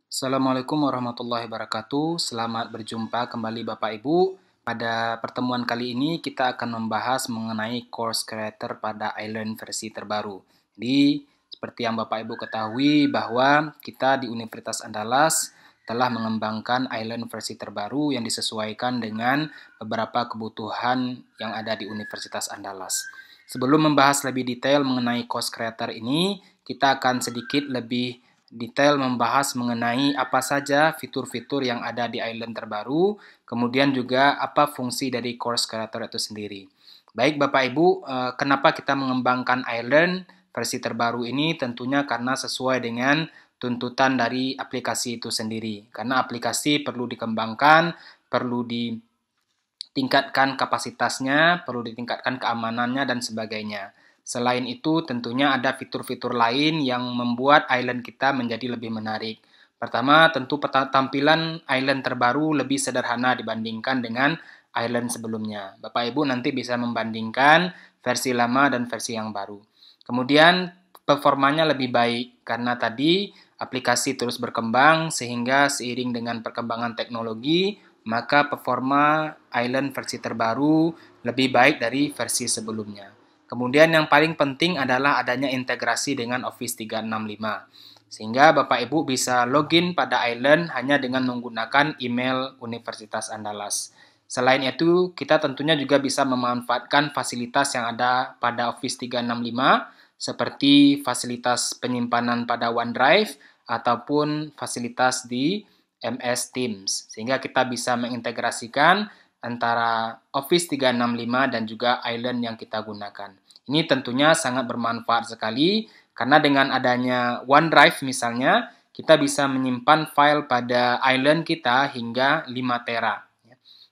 Assalamualaikum warahmatullahi wabarakatuh. Selamat berjumpa kembali Bapak Ibu. Pada pertemuan kali ini kita akan membahas mengenai course creator pada iLearn versi terbaru. Jadi, seperti yang Bapak Ibu ketahui bahwa kita di Universitas Andalas telah mengembangkan iLearn versi terbaru yang disesuaikan dengan beberapa kebutuhan yang ada di Universitas Andalas. Sebelum membahas lebih detail mengenai course creator ini, kita akan sedikit lebih detail membahas mengenai apa saja fitur-fitur yang ada di iLearn terbaru, kemudian juga apa fungsi dari course creator itu sendiri. Baik Bapak Ibu, kenapa kita mengembangkan iLearn versi terbaru ini? Tentunya karena sesuai dengan tuntutan dari aplikasi itu sendiri. Karena aplikasi perlu dikembangkan, perlu ditingkatkan kapasitasnya, perlu ditingkatkan keamanannya, dan sebagainya. Selain itu, tentunya ada fitur-fitur lain yang membuat iLearn kita menjadi lebih menarik. Pertama, tentu tampilan iLearn terbaru lebih sederhana dibandingkan dengan iLearn sebelumnya. Bapak Ibu nanti bisa membandingkan versi lama dan versi yang baru. Kemudian, performanya lebih baik karena tadi aplikasi terus berkembang sehingga seiring dengan perkembangan teknologi, maka performa iLearn versi terbaru lebih baik dari versi sebelumnya. Kemudian yang paling penting adalah adanya integrasi dengan Office 365. Sehingga Bapak Ibu bisa login pada iLearn hanya dengan menggunakan email Universitas Andalas. Selain itu, kita tentunya juga bisa memanfaatkan fasilitas yang ada pada Office 365 seperti fasilitas penyimpanan pada OneDrive ataupun fasilitas di MS Teams. Sehingga kita bisa mengintegrasikan antara Office 365 dan juga iLearn yang kita gunakan. Ini tentunya sangat bermanfaat sekali karena dengan adanya OneDrive misalnya, kita bisa menyimpan file pada iLearn kita hingga 5 tera.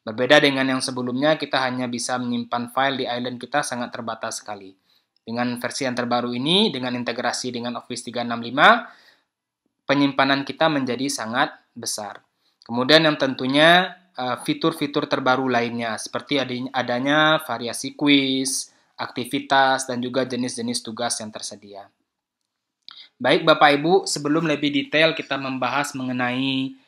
Berbeda dengan yang sebelumnya, kita hanya bisa menyimpan file di iLearn kita sangat terbatas sekali. Dengan versi yang terbaru ini, dengan integrasi dengan Office 365, penyimpanan kita menjadi sangat besar. Kemudian yang tentunya fitur-fitur terbaru lainnya seperti adanya variasi kuis, aktivitas, dan juga jenis-jenis tugas yang tersedia. Baik Bapak Ibu, sebelum lebih detail kita membahas mengenai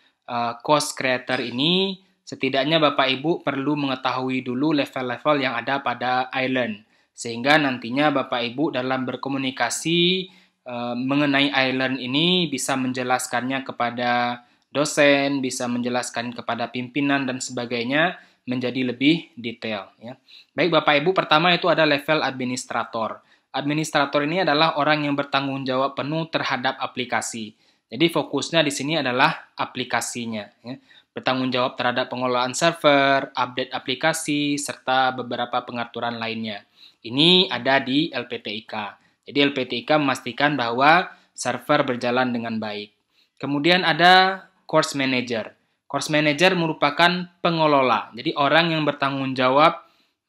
course creator ini, setidaknya Bapak Ibu perlu mengetahui dulu level-level yang ada pada iLearn. Sehingga nantinya Bapak Ibu dalam berkomunikasi mengenai iLearn ini bisa menjelaskannya kepada dosen, bisa menjelaskan kepada pimpinan dan sebagainya menjadi lebih detail. Ya. Baik Bapak Ibu, pertama itu ada level administrator. Administrator ini adalah orang yang bertanggung jawab penuh terhadap aplikasi. Jadi fokusnya di sini adalah aplikasinya. Ya. Bertanggung jawab terhadap pengelolaan server, update aplikasi, serta beberapa pengaturan lainnya. Ini ada di LPTIK. Jadi LPTIK memastikan bahwa server berjalan dengan baik. Kemudian ada course manager. Course manager merupakan pengelola. Jadi orang yang bertanggung jawab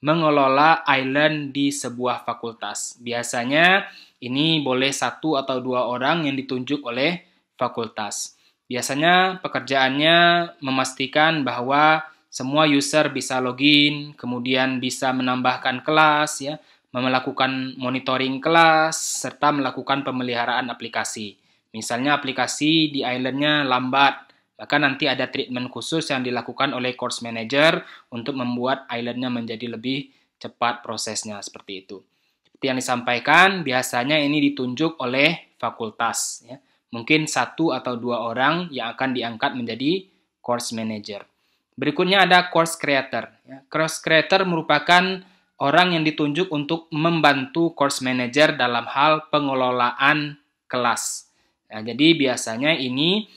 mengelola iLearn di sebuah fakultas. Biasanya ini boleh 1 atau 2 orang yang ditunjuk oleh fakultas. Biasanya pekerjaannya memastikan bahwa semua user bisa login, kemudian bisa menambahkan kelas, ya, melakukan monitoring kelas, serta melakukan pemeliharaan aplikasi. Misalnya aplikasi di iLearn-nya lambat, maka nanti ada treatment khusus yang dilakukan oleh course manager untuk membuat iLearn-nya menjadi lebih cepat prosesnya, seperti itu. Seperti yang disampaikan, biasanya ini ditunjuk oleh fakultas. Ya. Mungkin 1 atau 2 orang yang akan diangkat menjadi course manager. Berikutnya ada course creator. Ya. Course creator merupakan orang yang ditunjuk untuk membantu course manager dalam hal pengelolaan kelas. Ya, jadi biasanya ini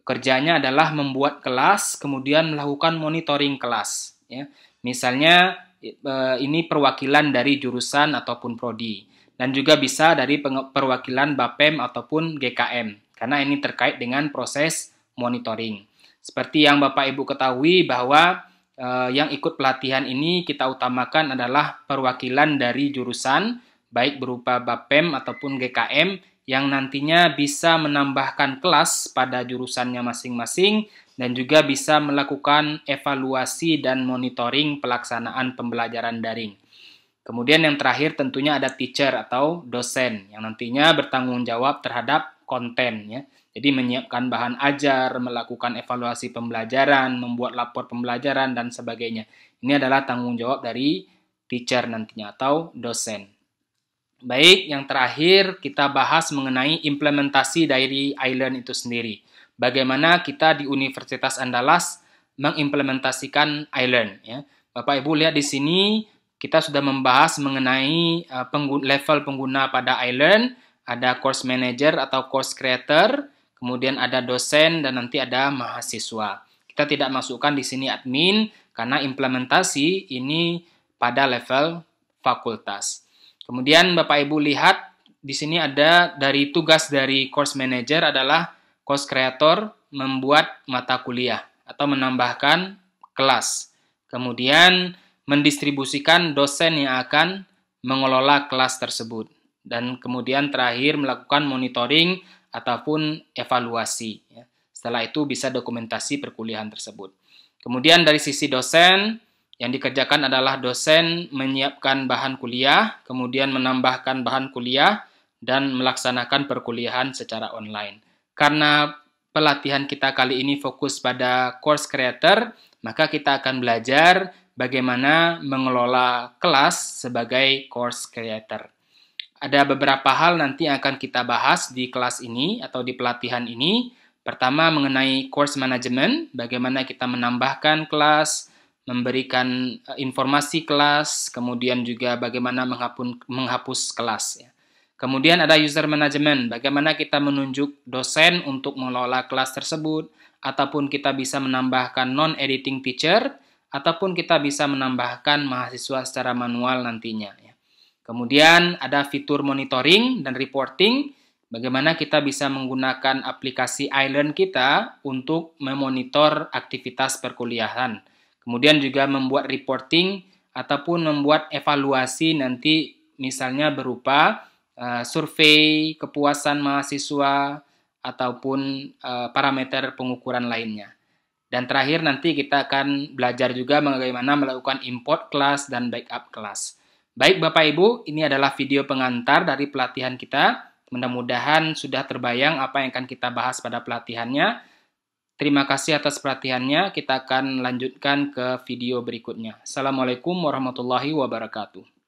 kerjanya adalah membuat kelas, kemudian melakukan monitoring kelas. Ya. Misalnya ini perwakilan dari jurusan ataupun prodi. Dan juga bisa dari perwakilan BAPEM ataupun GKM. Karena ini terkait dengan proses monitoring. Seperti yang Bapak Ibu ketahui bahwa yang ikut pelatihan ini kita utamakan adalah perwakilan dari jurusan, baik berupa BAPEM ataupun GKM, yang nantinya bisa menambahkan kelas pada jurusannya masing-masing dan juga bisa melakukan evaluasi dan monitoring pelaksanaan pembelajaran daring. Kemudian yang terakhir tentunya ada teacher atau dosen yang nantinya bertanggung jawab terhadap konten. Ya. Jadi menyiapkan bahan ajar, melakukan evaluasi pembelajaran, membuat lapor pembelajaran, dan sebagainya. Ini adalah tanggung jawab dari teacher nantinya atau dosen. Baik, yang terakhir kita bahas mengenai implementasi dari iLearn itu sendiri. Bagaimana kita di Universitas Andalas mengimplementasikan iLearn. Ya. Bapak Ibu lihat di sini kita sudah membahas mengenai level pengguna pada iLearn. Ada course manager atau course creator, kemudian ada dosen dan nanti ada mahasiswa. Kita tidak masukkan di sini admin karena implementasi ini pada level fakultas. Kemudian Bapak Ibu lihat di sini ada dari tugas dari course manager adalah course creator membuat mata kuliah atau menambahkan kelas. Kemudian mendistribusikan dosen yang akan mengelola kelas tersebut. Dan kemudian terakhir melakukan monitoring ataupun evaluasi. Setelah itu bisa dokumentasi perkuliahan tersebut. Kemudian dari sisi dosen, yang dikerjakan adalah dosen menyiapkan bahan kuliah, kemudian menambahkan bahan kuliah, dan melaksanakan perkuliahan secara online. Karena pelatihan kita kali ini fokus pada course creator, maka kita akan belajar bagaimana mengelola kelas sebagai course creator. Ada beberapa hal nanti yang akan kita bahas di kelas ini atau di pelatihan ini. Pertama mengenai course management, bagaimana kita menambahkan kelas, memberikan informasi kelas, kemudian juga bagaimana menghapus kelas. Kemudian ada user management, bagaimana kita menunjuk dosen untuk mengelola kelas tersebut, ataupun kita bisa menambahkan non-editing teacher, ataupun kita bisa menambahkan mahasiswa secara manual nantinya. Kemudian ada fitur monitoring dan reporting, bagaimana kita bisa menggunakan aplikasi iLearn kita untuk memonitor aktivitas perkuliahan. Kemudian juga membuat reporting ataupun membuat evaluasi nanti misalnya berupa survei kepuasan mahasiswa ataupun parameter pengukuran lainnya. Dan terakhir nanti kita akan belajar juga bagaimana melakukan import kelas dan backup kelas. Baik Bapak Ibu, ini adalah video pengantar dari pelatihan kita. Mudah-mudahan sudah terbayang apa yang akan kita bahas pada pelatihannya. Terima kasih atas perhatiannya. Kita akan lanjutkan ke video berikutnya. Assalamualaikum warahmatullahi wabarakatuh.